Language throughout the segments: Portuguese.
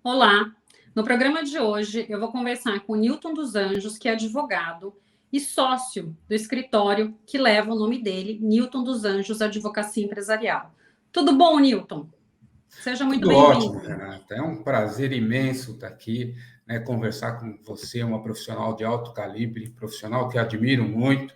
Olá! No programa de hoje, eu vou conversar com o Newton dos Anjos, que é advogado e sócio do escritório que leva o nome dele, Newton dos Anjos Advocacia Empresarial. Tudo bom, Newton? Seja muito Tudo ótimo, bem-vindo. Renata. É um prazer imenso estar aqui, né, conversar com você, uma profissional de alto calibre, profissional que admiro muito.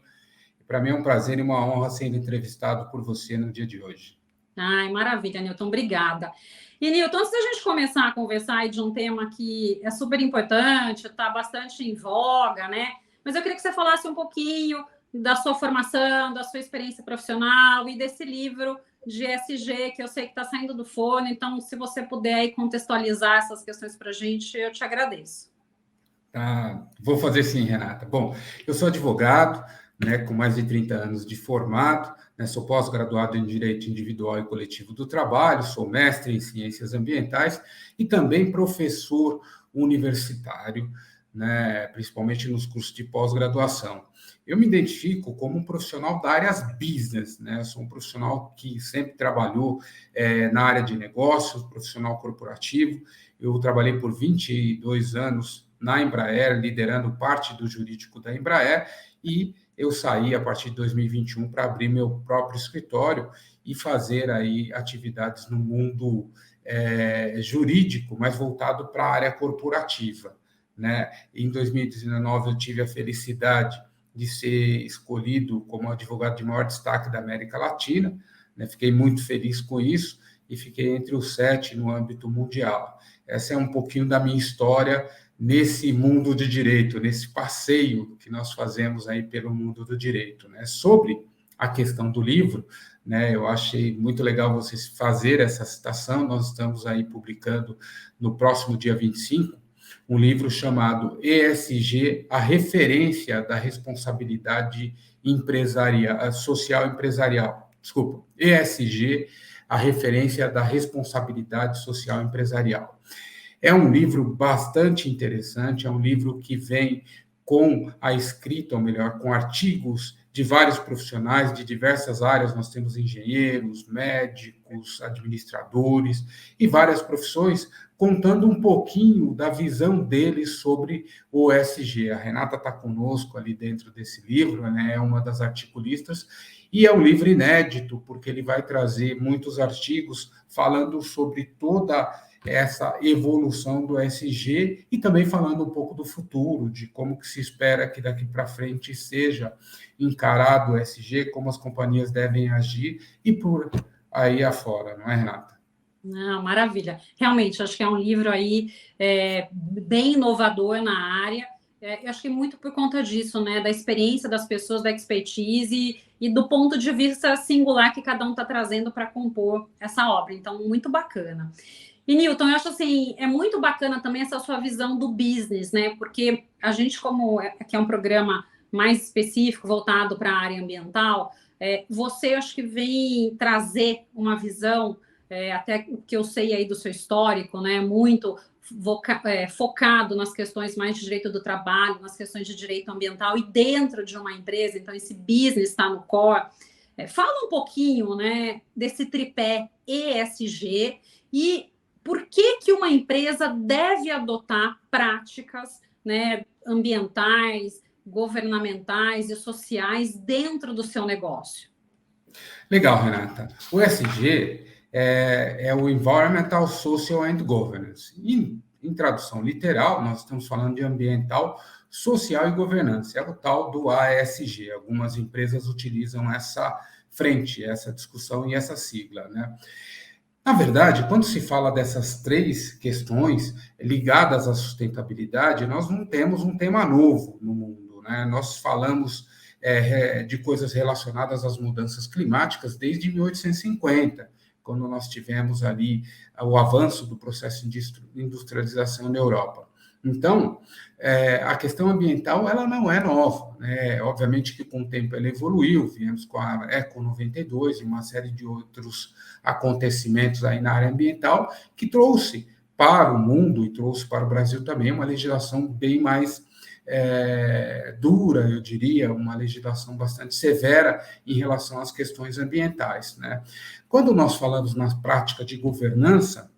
Para mim é um prazer e uma honra ser entrevistado por você no dia de hoje. Ai, maravilha, Newton, obrigada. E, Newton, antes da gente começar a conversar aí de um tema que é super importante, está bastante em voga, né? Mas eu queria que você falasse um pouquinho da sua formação, da sua experiência profissional e desse livro de ESG que eu sei que está saindo do forno. Então, se você puder aí contextualizar essas questões para a gente, eu te agradeço. Tá? Vou fazer sim, Renata. Bom, eu sou advogado, né, com mais de 30 anos de formado, né, sou pós-graduado em Direito Individual e Coletivo do Trabalho, sou mestre em Ciências Ambientais e também professor universitário, né, principalmente nos cursos de pós-graduação. Eu me identifico como um profissional da área business, né? Eu sou um profissional que sempre trabalhou na área de negócios, profissional corporativo. Eu trabalhei por 22 anos na Embraer, liderando parte do jurídico da Embraer, e eu saí a partir de 2021 para abrir meu próprio escritório e fazer aí atividades no mundo jurídico, mas voltado para a área corporativa, né? Em 2019 eu tive a felicidade de ser escolhido como advogado de maior destaque da América Latina, né? Fiquei muito feliz com isso e fiquei entre os 7 no âmbito mundial. Essa é um pouquinho da minha história nesse mundo de direito, nesse passeio que nós fazemos aí pelo mundo do direito, né? Sobre a questão do livro, né? Eu achei muito legal vocês fazer essa citação. Nós estamos aí publicando no próximo dia 25 um livro chamado ESG, a referência da responsabilidade empresarial, social empresarial. Desculpa, ESG, a referência da responsabilidade social empresarial. É um livro bastante interessante, é um livro que vem com a escrita, ou melhor, com artigos de vários profissionais de diversas áreas. Nós temos engenheiros, médicos, administradores e várias profissões contando um pouquinho da visão deles sobre o ESG. A Renata está conosco ali dentro desse livro, né? É uma das articulistas, e é um livro inédito, porque ele vai trazer muitos artigos falando sobre toda essa evolução do ESG e também falando um pouco do futuro, de como que se espera que daqui para frente seja encarado o ESG, como as companhias devem agir e por aí afora, não é, Renata? Não, maravilha. Realmente, acho que é um livro aí bem inovador na área. Eu acho que muito por conta disso, né? Da experiência das pessoas, da expertise e do ponto de vista singular que cada um está trazendo para compor essa obra. Então, muito bacana. E, Newton, eu acho assim, é muito bacana também essa sua visão do business, né? Porque a gente, como aqui é um programa mais específico, voltado para a área ambiental, você acho que vem trazer uma visão até o que eu sei aí do seu histórico, né, muito focado nas questões mais de direito do trabalho, nas questões de direito ambiental e dentro de uma empresa, então esse business está no core. Fala um pouquinho, né, desse tripé ESG e por que que uma empresa deve adotar práticas, né, ambientais, governamentais e sociais dentro do seu negócio. Legal, Renata. O ESG é o Environmental, Social and Governance. Em tradução literal, nós estamos falando de ambiental, social e governança. É o tal do ASG. Algumas empresas utilizam essa frente, essa discussão e essa sigla, né? Na verdade, quando se fala dessas três questões ligadas à sustentabilidade, nós não temos um tema novo no mundo, né? Nós falamos de coisas relacionadas às mudanças climáticas desde 1850, quando nós tivemos ali o avanço do processo de industrialização na Europa. Então, a questão ambiental ela não é nova, né? Obviamente que com o tempo ela evoluiu, viemos com a Eco 92 e uma série de outros acontecimentos aí na área ambiental que trouxe para o mundo e trouxe para o Brasil também uma legislação bem mais dura, eu diria, uma legislação bastante severa em relação às questões ambientais, né? Quando nós falamos na prática de governança,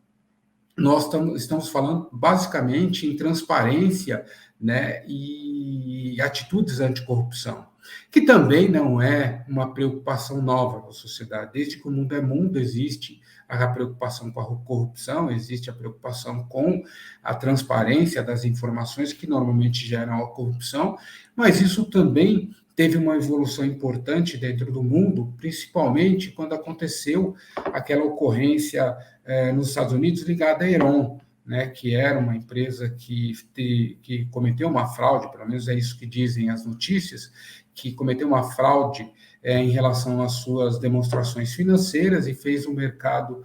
nós estamos falando basicamente em transparência, né, e atitudes anticorrupção, que também não é uma preocupação nova na sociedade. Desde que o mundo é mundo, existe a preocupação com a corrupção, existe a preocupação com a transparência das informações que normalmente geram a corrupção, mas isso também teve uma evolução importante dentro do mundo, principalmente quando aconteceu aquela ocorrência nos Estados Unidos ligada à Enron, né, que era uma empresa que cometeu uma fraude, pelo menos é isso que dizem as notícias, que cometeu uma fraude em relação às suas demonstrações financeiras e fez o mercado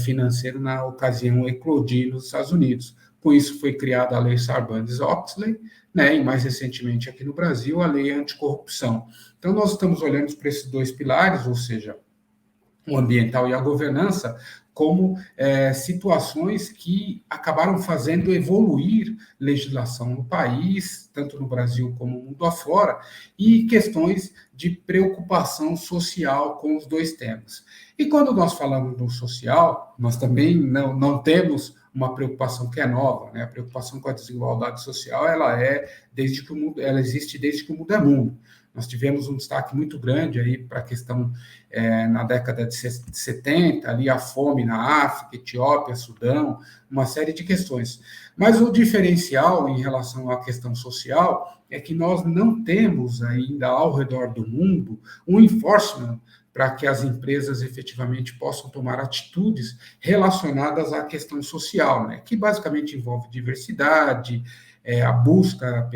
financeiro, na ocasião, eclodir nos Estados Unidos. Com isso foi criada a Lei Sarbanes-Oxley, né, e mais recentemente aqui no Brasil, a Lei Anticorrupção. Então, nós estamos olhando para esses dois pilares, ou seja, o ambiental e a governança, como situações que acabaram fazendo evoluir legislação no país, tanto no Brasil como no mundo afora, e questões de preocupação social com os dois temas. E quando nós falamos no social, nós também não temos uma preocupação que é nova, né? A preocupação com a desigualdade social, ela existe desde que o mundo é mundo. Nós tivemos um destaque muito grande aí para a questão na década de 70, ali a fome na África, Etiópia, Sudão, uma série de questões. Mas o diferencial em relação à questão social é que nós não temos ainda ao redor do mundo um enforcement para que as empresas efetivamente possam tomar atitudes relacionadas à questão social, né? Que basicamente envolve diversidade, a busca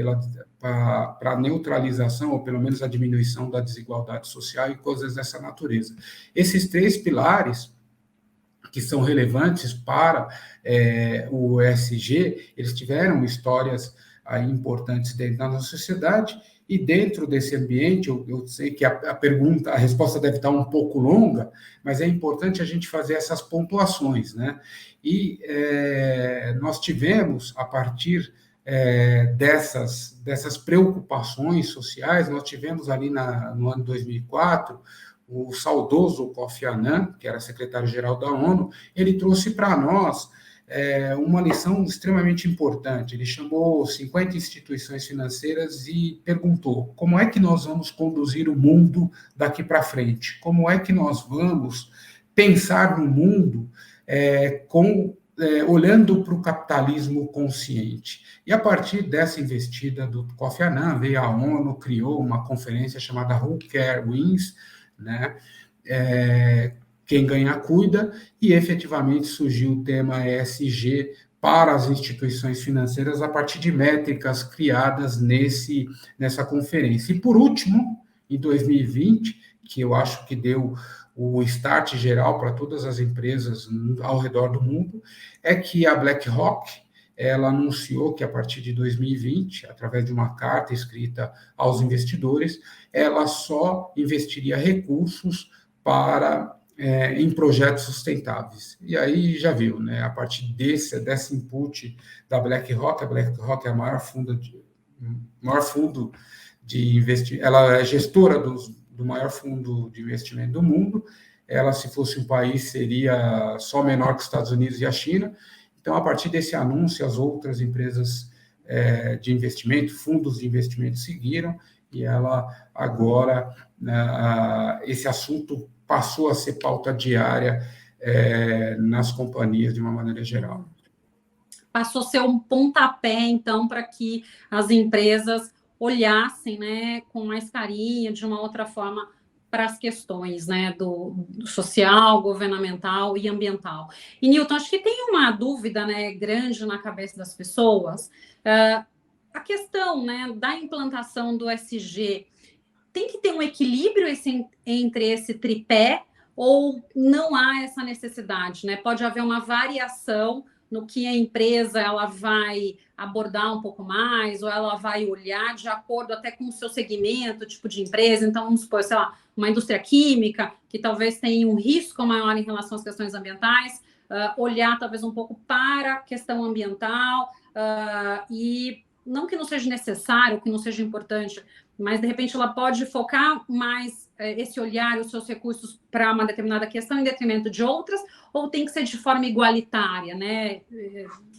para a neutralização, ou pelo menos a diminuição da desigualdade social e coisas dessa natureza. Esses três pilares, que são relevantes para o ESG, eles tiveram histórias aí importantes dentro da nossa sociedade, e dentro desse ambiente, eu sei que a resposta deve estar um pouco longa, mas é importante a gente fazer essas pontuações, né? E nós tivemos, a partir dessas preocupações sociais, nós tivemos ali no ano 2004, o saudoso Kofi Annan, que era secretário-geral da ONU, ele trouxe para nós uma lição extremamente importante. Ele chamou 50 instituições financeiras e perguntou: como é que nós vamos conduzir o mundo daqui para frente? Como é que nós vamos pensar no mundo olhando para o capitalismo consciente? E a partir dessa investida do Kofi Annan, veio a ONU, criou uma conferência chamada Who Care Wins, né? Quem ganha, cuida, e efetivamente surgiu o tema ESG para as instituições financeiras a partir de métricas criadas nessa conferência. E, por último, em 2020, que eu acho que deu o start geral para todas as empresas ao redor do mundo, é que a BlackRock, ela anunciou que a partir de 2020, através de uma carta escrita aos investidores, ela só investiria recursos em projetos sustentáveis. E aí já viu, né? A partir desse input da BlackRock, a BlackRock é o maior fundo de investimento, ela é gestora do maior fundo de investimento do mundo. Ela, se fosse um país, seria só menor que os Estados Unidos e a China. Então, a partir desse anúncio, as outras empresas de investimento, fundos de investimento seguiram, e ela agora, esse assunto passou a ser pauta diária nas companhias de uma maneira geral. Passou a ser um pontapé, então, para que as empresas olhassem, né, com mais carinho, de uma outra forma, para as questões, né, do social, governamental e ambiental. E, Newton, acho que tem uma dúvida, né, grande na cabeça das pessoas. A questão, né, da implantação do ESG tem que ter um equilíbrio entre esse tripé, ou não há essa necessidade, né? Pode haver uma variação no que a empresa ela vai abordar um pouco mais, ou ela vai olhar de acordo até com o seu segmento, tipo de empresa. Então, vamos supor, sei lá, uma indústria química, que talvez tenha um risco maior em relação às questões ambientais, olhar talvez um pouco para a questão ambiental, e não que não seja necessário, que não seja importante, mas de repente ela pode focar mais esse olhar, os seus recursos para uma determinada questão em detrimento de outras, ou tem que ser de forma igualitária, né?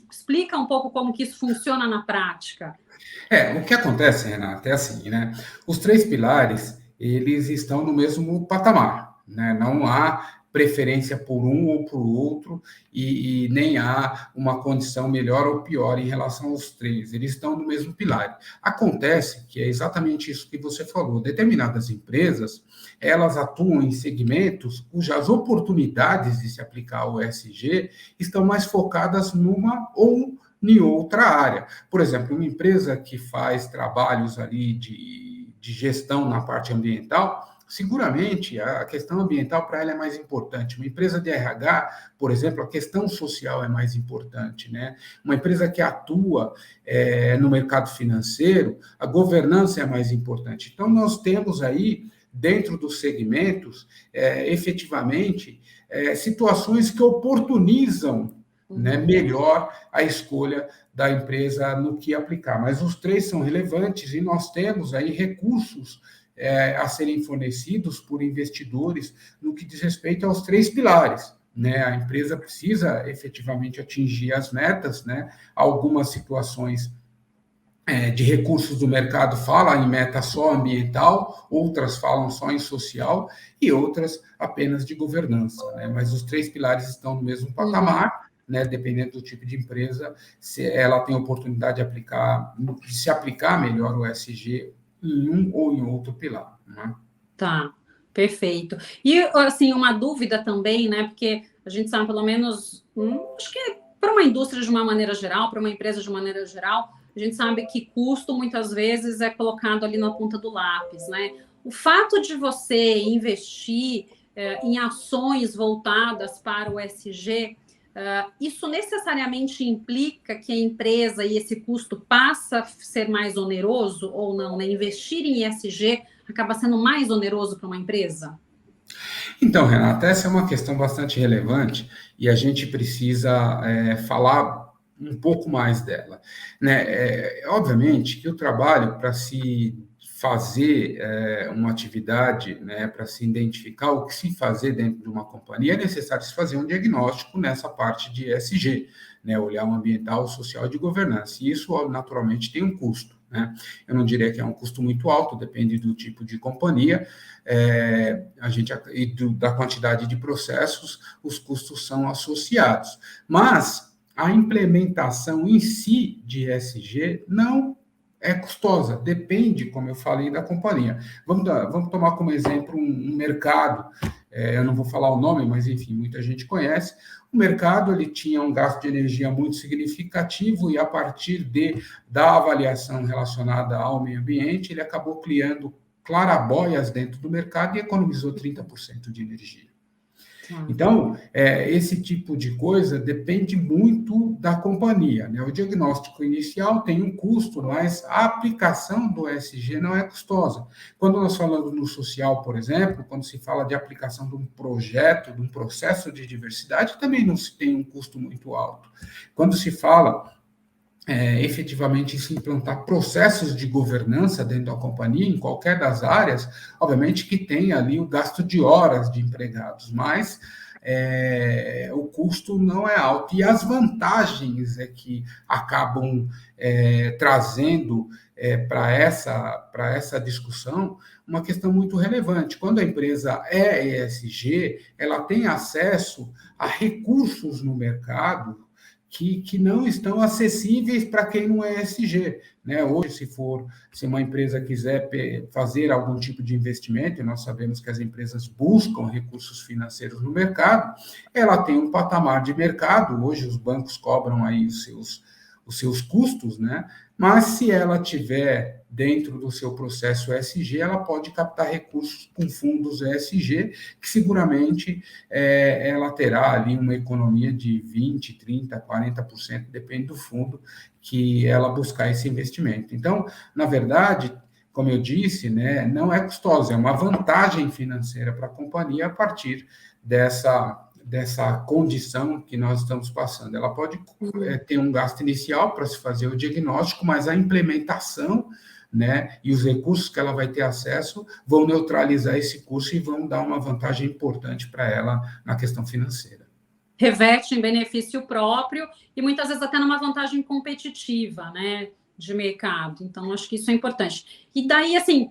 Explica um pouco como que isso funciona na prática. O que acontece, Renata, é assim, né? Os três pilares, eles estão no mesmo patamar, né? Não há preferência por um ou por outro e nem há uma condição melhor ou pior em relação aos três. Eles estão no mesmo pilar. Acontece que é exatamente isso que você falou. Determinadas empresas, elas atuam em segmentos cujas oportunidades de se aplicar o ESG estão mais focadas numa ou em outra área. Por exemplo, uma empresa que faz trabalhos ali de gestão na parte ambiental, seguramente a questão ambiental para ela é mais importante. Uma empresa de RH, por exemplo, a questão social é mais importante, né? Uma empresa que atua no mercado financeiro, a governança é mais importante. Então, nós temos aí, dentro dos segmentos, efetivamente, situações que oportunizam, né, melhor a escolha da empresa no que aplicar. Mas os três são relevantes e nós temos aí recursos a serem fornecidos por investidores no que diz respeito aos três pilares. Né? A empresa precisa efetivamente atingir as metas, né? Algumas situações de recursos do mercado falam em meta só ambiental, outras falam só em social e outras apenas de governança. Né? Mas os três pilares estão no mesmo patamar. Né, dependendo do tipo de empresa, se ela tem oportunidade de se aplicar melhor o ESG em um ou em outro pilar. Né? Tá, perfeito. E, assim, uma dúvida também, né, porque a gente sabe, pelo menos, acho que para uma indústria de uma maneira geral, para uma empresa de uma maneira geral, a gente sabe que custo, muitas vezes, é colocado ali na ponta do lápis, né? O fato de você investir em ações voltadas para o ESG, isso necessariamente implica que a empresa e esse custo passa a ser mais oneroso ou não, né? Investir em ESG acaba sendo mais oneroso para uma empresa? Então, Renata, essa é uma questão bastante relevante e a gente precisa falar um pouco mais dela. Né? Obviamente que o trabalho para se fazer uma atividade, né, para se identificar o que se fazer dentro de uma companhia, é necessário se fazer um diagnóstico nessa parte de ESG, né, olhar o ambiental, social e de governança. E isso, naturalmente, tem um custo. Né? Eu não diria que é um custo muito alto, depende do tipo de companhia, da quantidade de processos, os custos são associados. Mas a implementação em si de ESG não é custosa, depende, como eu falei, da companhia. Vamos tomar como exemplo um mercado, eu não vou falar o nome, mas enfim, muita gente conhece. O mercado ele tinha um gasto de energia muito significativo e a partir da avaliação relacionada ao meio ambiente, ele acabou criando claraboias dentro do mercado e economizou 30% de energia. Então, esse tipo de coisa depende muito da companhia. Né? O diagnóstico inicial tem um custo, mas a aplicação do ESG não é custosa. Quando nós falamos no social, por exemplo, quando se fala de aplicação de um projeto, de um processo de diversidade, também não se tem um custo muito alto. Quando se fala efetivamente se implantar processos de governança dentro da companhia, em qualquer das áreas, obviamente que tem ali o gasto de horas de empregados, mas o custo não é alto. E as vantagens que acabam trazendo para essa discussão uma questão muito relevante. Quando a empresa é ESG, ela tem acesso a recursos no mercado que não estão acessíveis para quem não é ESG. Né? Hoje, se uma empresa quiser fazer algum tipo de investimento, e nós sabemos que as empresas buscam recursos financeiros no mercado, ela tem um patamar de mercado, hoje os bancos cobram aí os seus custos, né? Mas se ela tiver dentro do seu processo ESG, ela pode captar recursos com fundos ESG, que seguramente ela terá ali uma economia de 20%, 30%, 40%, depende do fundo que ela buscar esse investimento. Então, na verdade, como eu disse, né, não é custosa, é uma vantagem financeira para a companhia a partir dessa condição que nós estamos passando. Ela pode ter um gasto inicial para se fazer o diagnóstico, mas a implementação né? E os recursos que ela vai ter acesso vão neutralizar esse custo e vão dar uma vantagem importante para ela na questão financeira. Reverte em benefício próprio e muitas vezes até numa vantagem competitiva, né, de mercado. Então, acho que isso é importante. E daí, assim,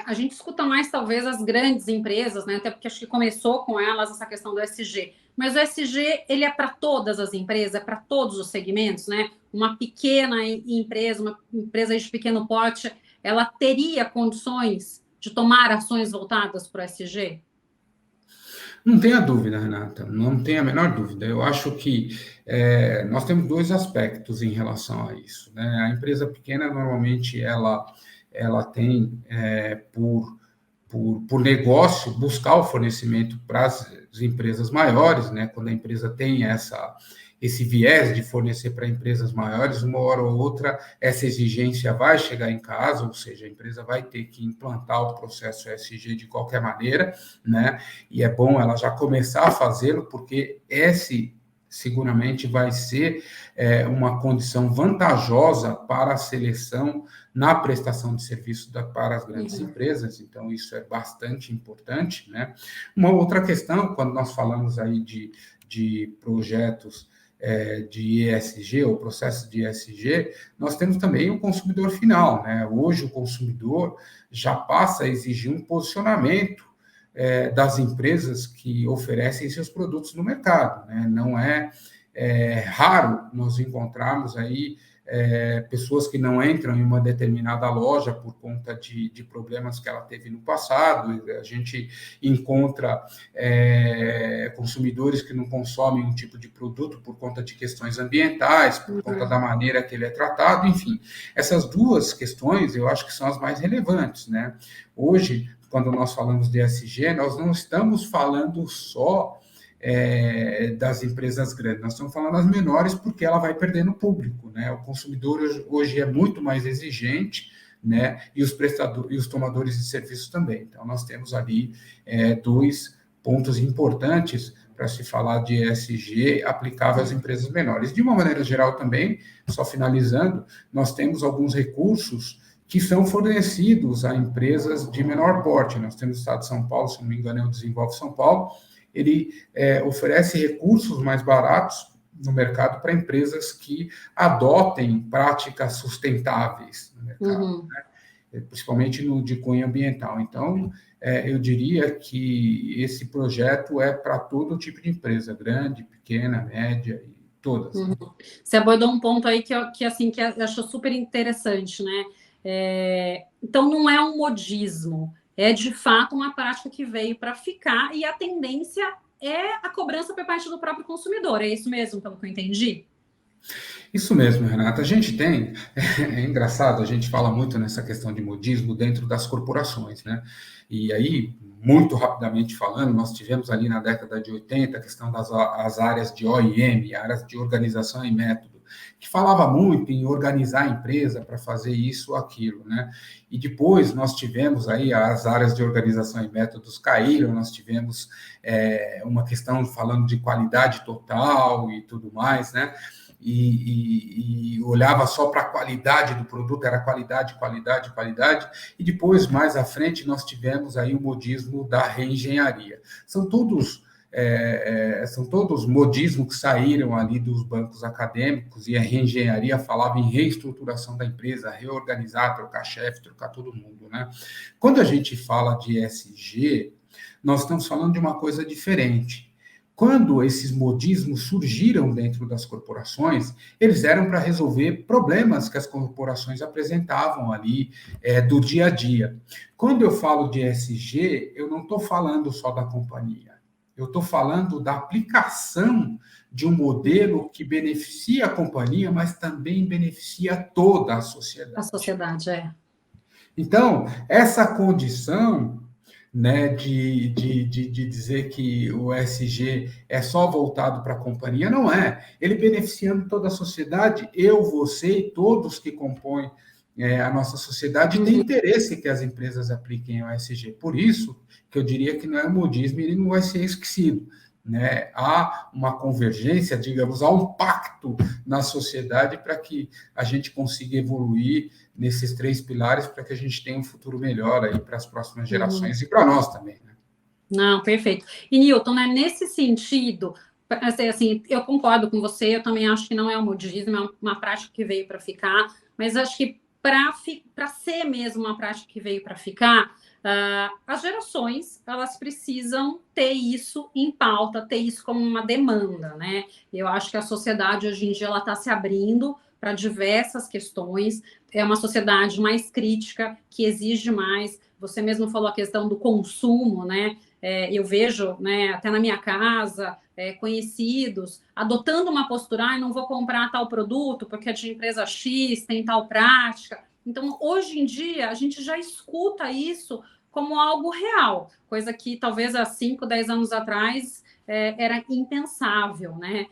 a gente escuta mais, talvez, as grandes empresas, né, até porque acho que começou com elas essa questão do ESG. Mas o ESG, ele é para todas as empresas, é para todos os segmentos, né? Uma pequena empresa, uma empresa de pequeno porte, ela teria condições de tomar ações voltadas para o ESG? Não tenha dúvida, Renata, não tenha a menor dúvida. Eu acho que nós temos dois aspectos em relação a isso, né? A empresa pequena, normalmente, ela tem, por negócio, buscar o fornecimento para as empresas maiores, né? Quando a empresa tem esse viés de fornecer para empresas maiores, uma hora ou outra, essa exigência vai chegar em casa, ou seja, a empresa vai ter que implantar o processo ESG de qualquer maneira, né? E é bom ela já começar a fazê-lo, porque esse seguramente vai ser uma condição vantajosa para a seleção na prestação de serviço para as grandes empresas, então isso é bastante importante, né? Uma outra questão, quando nós falamos aí de projetos de ESG, ou processo de ESG, nós temos também o consumidor final, né? Hoje o consumidor já passa a exigir um posicionamento das empresas que oferecem seus produtos no mercado, né? Não é raro nós encontrarmos aí pessoas que não entram em uma determinada loja por conta de problemas que ela teve no passado. A gente encontra consumidores que não consomem um tipo de produto por conta de questões ambientais, por conta da maneira que ele é tratado, enfim. Essas duas questões eu acho que são as mais relevantes, né? Hoje, quando nós falamos de ESG, nós não estamos falando só das empresas grandes, nós estamos falando das menores, porque ela vai perdendo público, né? O consumidor hoje é muito mais exigente, né? E os prestadores e os tomadores de serviços também. Então, nós temos ali dois pontos importantes para se falar de ESG aplicável às empresas menores. De uma maneira geral também, só finalizando, nós temos alguns recursos que são fornecidos a empresas de menor porte. Nós temos o Estado de São Paulo, se não me engano, é o Desenvolve São Paulo. Ele oferece recursos mais baratos no mercado para empresas que adotem práticas sustentáveis no mercado, né? Principalmente no de cunho ambiental. Então, eu diria que esse projeto é para todo tipo de empresa, grande, pequena, média, e todas. Né? Você abordou um ponto aí que eu acho super interessante, né? Então, não é um modismo, é de fato uma prática que veio para ficar e a tendência é a cobrança por parte do próprio consumidor. É isso mesmo, pelo que eu entendi? Isso mesmo, Renata. A gente tem, é engraçado, a gente fala muito nessa questão de modismo dentro das corporações, né? E aí, muito rapidamente falando, nós tivemos ali na década de 80 a questão das áreas de OIM, áreas de organização e método, que falava muito em organizar a empresa para fazer isso ou aquilo, né? E depois nós tivemos aí as áreas de organização e métodos caíram, nós tivemos uma questão falando de qualidade total e tudo mais, né? E olhava só para a qualidade do produto, era qualidade, qualidade, qualidade, e depois, mais à frente, nós tivemos aí o modismo da reengenharia. São todos modismos que saíram ali dos bancos acadêmicos, e a reengenharia falava em reestruturação da empresa, reorganizar, trocar chefe, trocar todo mundo, né? Quando a gente fala de ESG, nós estamos falando de uma coisa diferente. Quando esses modismos surgiram dentro das corporações, eles eram para resolver problemas que as corporações apresentavam ali do dia a dia. Quando eu falo de ESG, eu não estou falando só da companhia. Eu estou falando da aplicação de um modelo que beneficia a companhia, mas também beneficia toda a sociedade. A sociedade, Então, essa condição, né, de dizer que o ESG é só voltado para a companhia, não é. Ele beneficiando toda a sociedade, eu, você e todos que compõem a nossa sociedade têm interesse que as empresas apliquem o ESG. Por isso que eu diria que não é um modismo e ele não vai ser esquecido. né, há uma convergência, digamos, há um pacto na sociedade para que a gente consiga evoluir nesses 3 pilares para que a gente tenha um futuro melhor aí para as próximas gerações e para nós também, né? Não, perfeito. E, Newton, né, nesse sentido, assim, eu concordo com você, eu também acho que não é um modismo, é uma prática que veio para ficar, mas acho que para ser mesmo uma prática que veio para ficar, as gerações elas precisam ter isso em pauta, ter isso como uma demanda, né? Eu acho que a sociedade hoje em dia ela está se abrindo para diversas questões, é uma sociedade mais crítica, que exige mais. Você mesmo falou a questão do consumo, né? Eu vejo, né, até na minha casa, conhecidos adotando uma postura, não vou comprar tal produto porque é de empresa X, tem tal prática. Então, hoje em dia, a gente já escuta isso como algo real, coisa que talvez há 5, 10 anos atrás era impensável, né?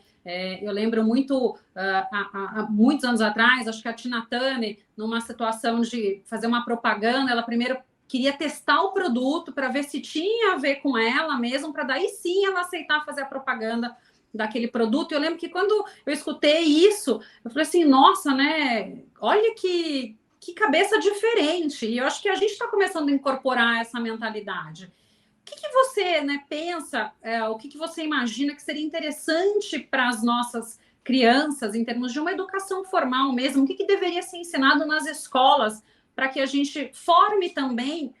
Eu lembro muito, há muitos anos atrás, acho que a Tina Turner, numa situação de fazer uma propaganda, ela primeiro queria testar o produto para ver se tinha a ver com ela mesmo, para daí sim ela aceitar fazer a propaganda daquele produto. Eu lembro que quando eu escutei isso, eu falei assim, nossa, né? Olha que cabeça diferente. E eu acho que a gente está começando a incorporar essa mentalidade. O que você, né, pensa, o que você imagina que seria interessante para as nossas crianças, em termos de uma educação formal mesmo? O que deveria ser ensinado nas escolas para que a gente forme também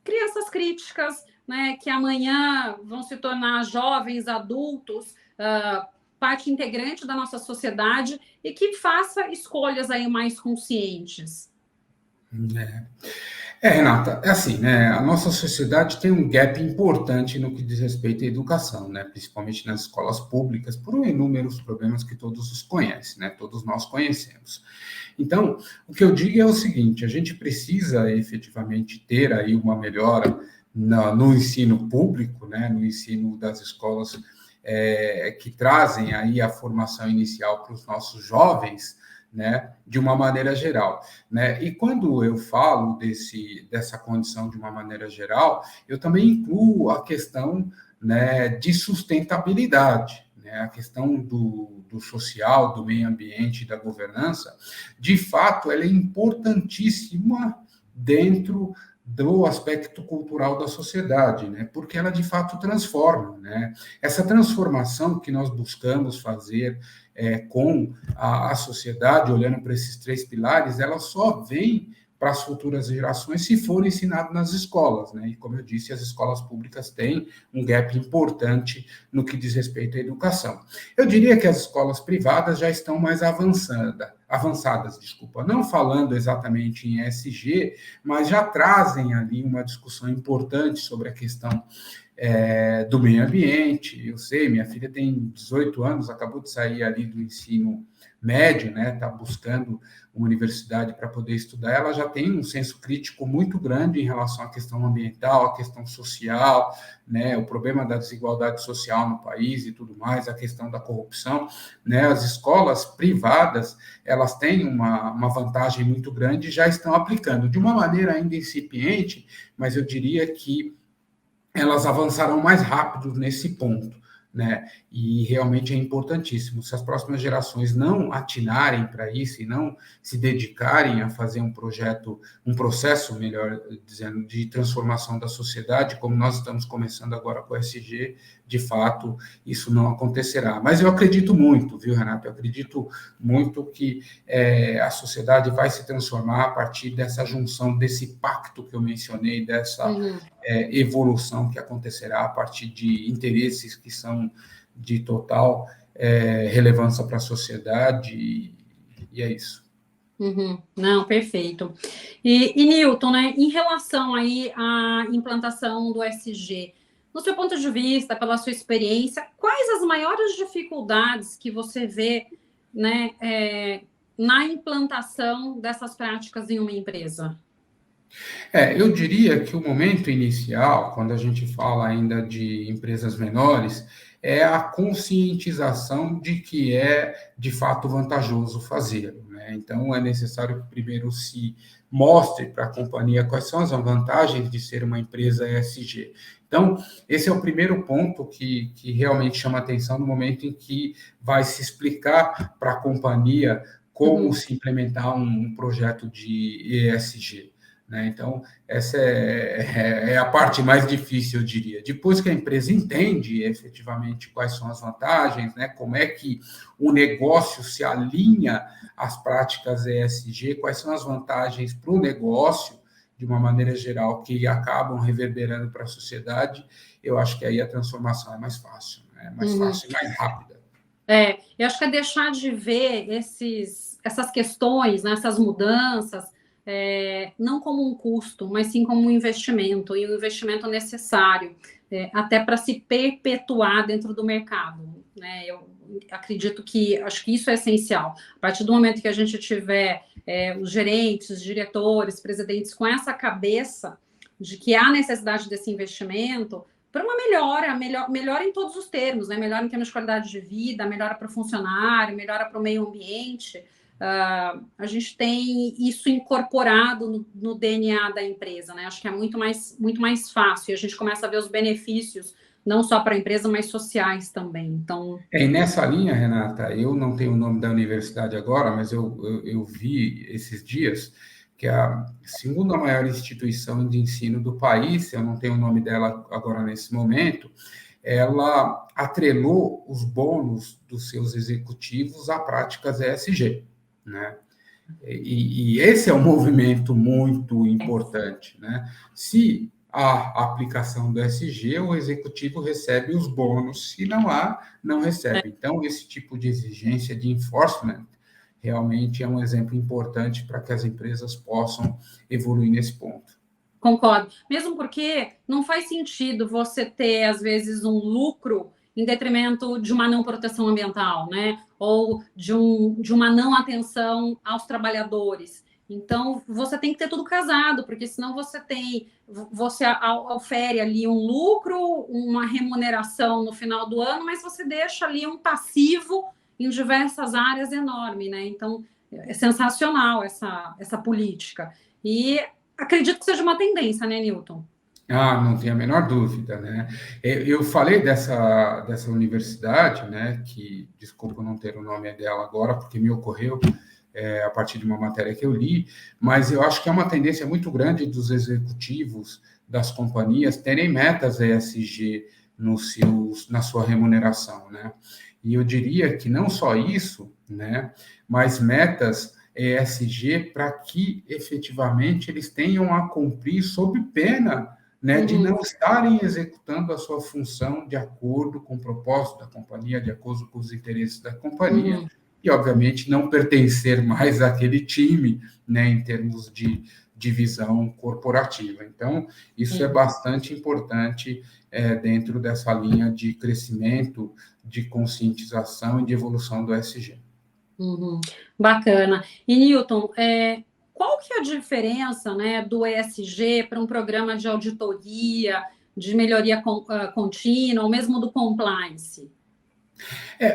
crianças críticas, né, que amanhã vão se tornar jovens, adultos, parte integrante da nossa sociedade e que faça escolhas aí mais conscientes? Renata, é assim, né? A nossa sociedade tem um gap importante no que diz respeito à educação, né? Principalmente nas escolas públicas, por inúmeros problemas que todos os conhecem, né? Todos nós conhecemos. Então, o que eu digo é o seguinte: a gente precisa efetivamente ter aí uma melhora no ensino público, né? No ensino das escolas que trazem aí a formação inicial para os nossos jovens, né, de uma maneira geral, né? E quando eu falo dessa condição de uma maneira geral, eu também incluo a questão, né, de sustentabilidade, né? A questão do social, do meio ambiente, da governança, de fato, ela é importantíssima dentro do aspecto cultural da sociedade, né? Porque ela de fato transforma, né? Essa transformação que nós buscamos fazer com a sociedade, olhando para esses 3 pilares, ela só vem para as futuras gerações se for ensinado nas escolas, né? E como eu disse, as escolas públicas têm um gap importante no que diz respeito à educação. Eu diria que as escolas privadas já estão mais avançadas, desculpa, não falando exatamente em ESG, mas já trazem ali uma discussão importante sobre a questão do meio ambiente. Eu sei, minha filha tem 18 anos, acabou de sair ali do ensino médio, né? Está buscando uma universidade para poder estudar. Ela já tem um senso crítico muito grande em relação à questão ambiental, à questão social, né? O problema da desigualdade social no país e tudo mais, a questão da corrupção, né? As escolas privadas, elas têm uma vantagem muito grande e já estão aplicando de uma maneira ainda incipiente, mas eu diria que elas avançarão mais rápido nesse ponto, né? E realmente é importantíssimo. Se as próximas gerações não atinarem para isso e não se dedicarem a fazer um processo, melhor dizendo, de transformação da sociedade, como nós estamos começando agora com o SG, de fato, isso não acontecerá. Mas eu acredito muito, viu, Renato? Eu acredito muito que a sociedade vai se transformar a partir dessa junção, desse pacto que eu mencionei, dessa evolução que acontecerá a partir de interesses que são de total relevância para a sociedade, e é isso. Não, perfeito. E Newton, né, em relação aí à implantação do SG, no seu ponto de vista, pela sua experiência, quais as maiores dificuldades que você vê, né, na implantação dessas práticas em uma empresa? Eu diria que o momento inicial, quando a gente fala ainda de empresas menores, é a conscientização de que é de fato vantajoso fazer, né? Então, é necessário que primeiro se mostre para a companhia quais são as vantagens de ser uma empresa ESG. Então, esse é o primeiro ponto que realmente chama atenção no momento em que vai se explicar para a companhia como se implementar um projeto de ESG. Né? Então, essa é a parte mais difícil, eu diria. Depois que a empresa entende efetivamente quais são as vantagens, né? Como é que o negócio se alinha às práticas ESG, quais são as vantagens para o negócio, de uma maneira geral, que acabam reverberando para a sociedade, eu acho que aí a transformação é mais fácil, né? Mais fácil e mais rápida. Eu acho que é deixar de ver essas questões, né, essas mudanças, não como um custo, mas sim como um investimento, e um investimento necessário, até para se perpetuar dentro do mercado. Né? Eu acredito acho que isso é essencial. A partir do momento que a gente tiver os gerentes, os diretores, presidentes com essa cabeça de que há necessidade desse investimento, para uma melhora em todos os termos, né? Melhora em termos de qualidade de vida, melhora para o funcionário, melhora para o meio ambiente. A gente tem isso incorporado no DNA da empresa, né? Acho que é muito mais fácil, e a gente começa a ver os benefícios, não só para a empresa, mas sociais também. Então... E nessa linha, Renata, eu não tenho o nome da universidade agora, mas eu vi esses dias que é a segunda maior instituição de ensino do país, eu não tenho o nome dela agora nesse momento, ela atrelou os bônus dos seus executivos a práticas ESG, né? E esse é um movimento muito importante, né? Se há aplicação do ESG, o executivo recebe os bônus, se não há, não recebe. Então, esse tipo de exigência de enforcement realmente é um exemplo importante para que as empresas possam evoluir nesse ponto. Concordo. Mesmo porque não faz sentido você ter, às vezes, um lucro em detrimento de uma não proteção ambiental, né? Ou de uma não atenção aos trabalhadores. Então, você tem que ter tudo casado, porque senão você ofere ali um lucro, uma remuneração no final do ano, mas você deixa ali um passivo em diversas áreas enorme, né? Então, é sensacional essa política. E acredito que seja uma tendência, né, Newton? Não tenho a menor dúvida, né? Eu falei dessa universidade, né, que, desculpa não ter o nome dela agora, porque me ocorreu a partir de uma matéria que eu li, mas eu acho que é uma tendência muito grande dos executivos das companhias terem metas ESG na sua remuneração, né? E eu diria que não só isso, né, mas metas ESG para que efetivamente eles tenham a cumprir sob pena, né, de não estarem executando a sua função de acordo com o propósito da companhia, de acordo com os interesses da companhia, e, obviamente, não pertencer mais àquele time, né, em termos de divisão corporativa. Então, isso é bastante importante dentro dessa linha de crescimento, de conscientização e de evolução do ESG. Bacana. E, Newton, qual que é a diferença, né, do ESG para um programa de auditoria, de melhoria contínua, ou mesmo do compliance?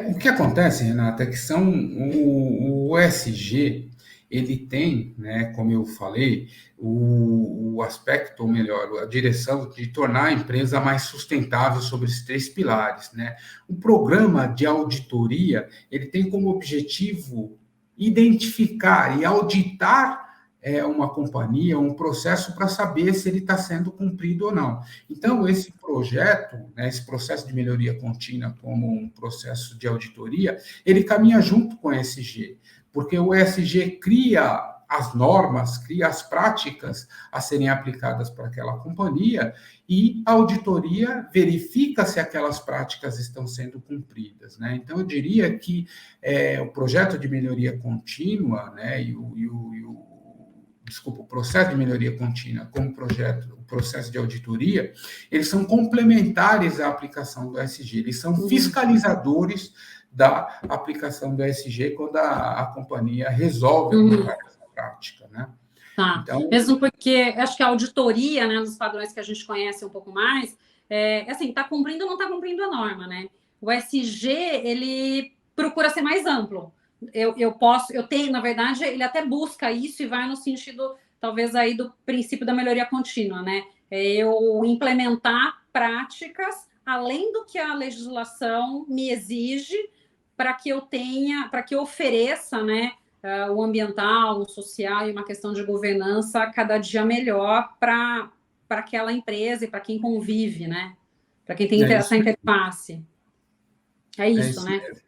O que acontece, Renata, é que o ESG, ele tem, né, como eu falei, o aspecto, ou melhor, a direção de tornar a empresa mais sustentável sobre esses 3 pilares, né? O programa de auditoria, ele tem como objetivo identificar e auditar uma companhia, um processo para saber se ele está sendo cumprido ou não. Então, esse projeto, né, esse processo de melhoria contínua como um processo de auditoria, ele caminha junto com o ESG, porque o ESG cria as normas, cria as práticas a serem aplicadas para aquela companhia e a auditoria verifica se aquelas práticas estão sendo cumpridas, né? Então, eu diria que o projeto de melhoria contínua, né, o processo de melhoria contínua como o processo de auditoria, eles são complementares à aplicação do ESG, eles são fiscalizadores da aplicação do ESG quando a companhia resolve aplicar essa prática, né? Tá. Então, mesmo porque acho que a auditoria, né, nos padrões que a gente conhece um pouco mais, assim, está cumprindo ou não está cumprindo a norma, né? O ESG, ele procura ser mais amplo. Eu tenho, na verdade, ele até busca isso e vai no sentido, talvez, aí do princípio da melhoria contínua, né? Eu implementar práticas além do que a legislação me exige para que eu tenha, para que eu ofereça, né, o ambiental, o social e uma questão de governança cada dia melhor para aquela empresa e para quem convive, né? Para quem tem essa interface. É isso, né? Mesmo.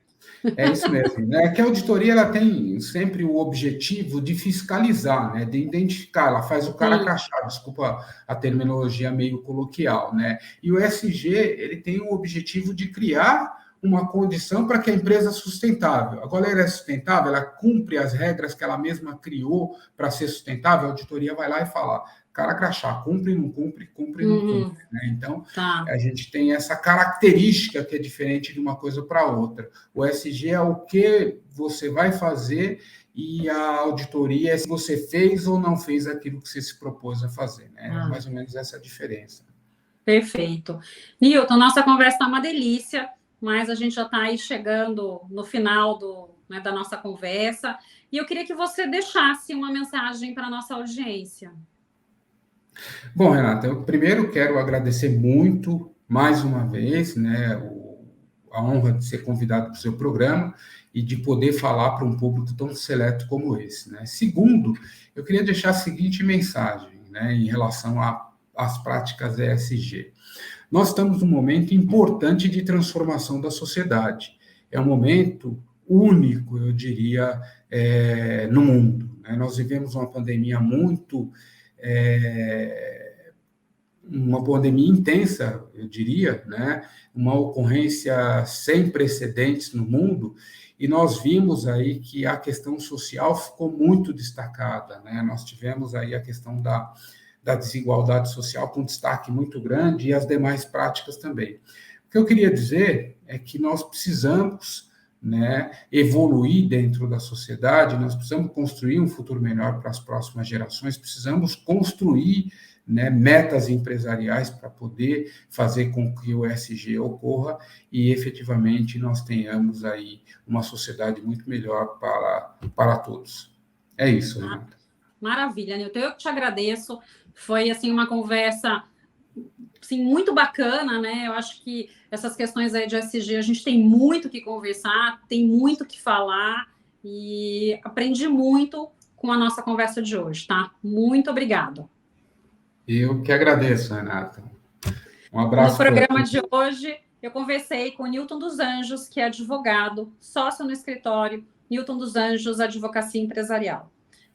É isso mesmo, né? Que a auditoria ela tem sempre o objetivo de fiscalizar, né? De identificar, ela faz o cara crachá, desculpa a terminologia meio coloquial, né? E o ESG, ele tem o objetivo de criar uma condição para que a empresa sustentável. Agora, ela é sustentável, ela cumpre as regras que ela mesma criou para ser sustentável, a auditoria vai lá e fala, cara crachá, cumpre, não cumpre, cumpre, não cumpre. Né? Então, a gente tem essa característica que é diferente de uma coisa para outra. O ESG é o que você vai fazer e a auditoria é se você fez ou não fez aquilo que você se propôs a fazer. Né? É mais ou menos essa a diferença. Perfeito. Newton, nossa conversa está uma delícia, mas a gente já está aí chegando no final né, da nossa conversa, e eu queria que você deixasse uma mensagem para a nossa audiência. Bom, Renata, eu primeiro quero agradecer muito, mais uma vez, né, a honra de ser convidado para o seu programa e de poder falar para um público tão seleto como esse. Né? Segundo, eu queria deixar a seguinte mensagem, né, em relação às práticas ESG. Nós estamos num momento importante de transformação da sociedade. É um momento único, eu diria, no mundo. Né? Nós vivemos uma pandemia uma pandemia intensa, eu diria, né? Uma ocorrência sem precedentes no mundo, e nós vimos aí que a questão social ficou muito destacada. Né? Nós tivemos aí a questão da desigualdade social com destaque muito grande e as demais práticas também. O que eu queria dizer é que nós precisamos, né, evoluir dentro da sociedade, nós precisamos construir um futuro melhor para as próximas gerações, precisamos construir, né, metas empresariais para poder fazer com que o ESG ocorra e efetivamente nós tenhamos aí uma sociedade muito melhor para todos. É isso, né? Maravilha, Newton. Eu que te agradeço. Foi assim uma conversa assim, muito bacana, né? Eu acho que essas questões aí de ESG a gente tem muito que conversar, tem muito que falar e aprendi muito com a nossa conversa de hoje, tá? Muito obrigada. Eu que agradeço, Renata. Um abraço. No programa de hoje, eu conversei com Newton dos Anjos, que é advogado, sócio no escritório Newton dos Anjos Advocacia Empresarial.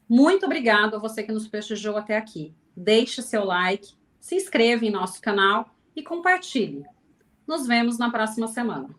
Muito obrigado a você que nos prestigiou até aqui. Deixe seu like, se inscreva em nosso canal e compartilhe. Nos vemos na próxima semana.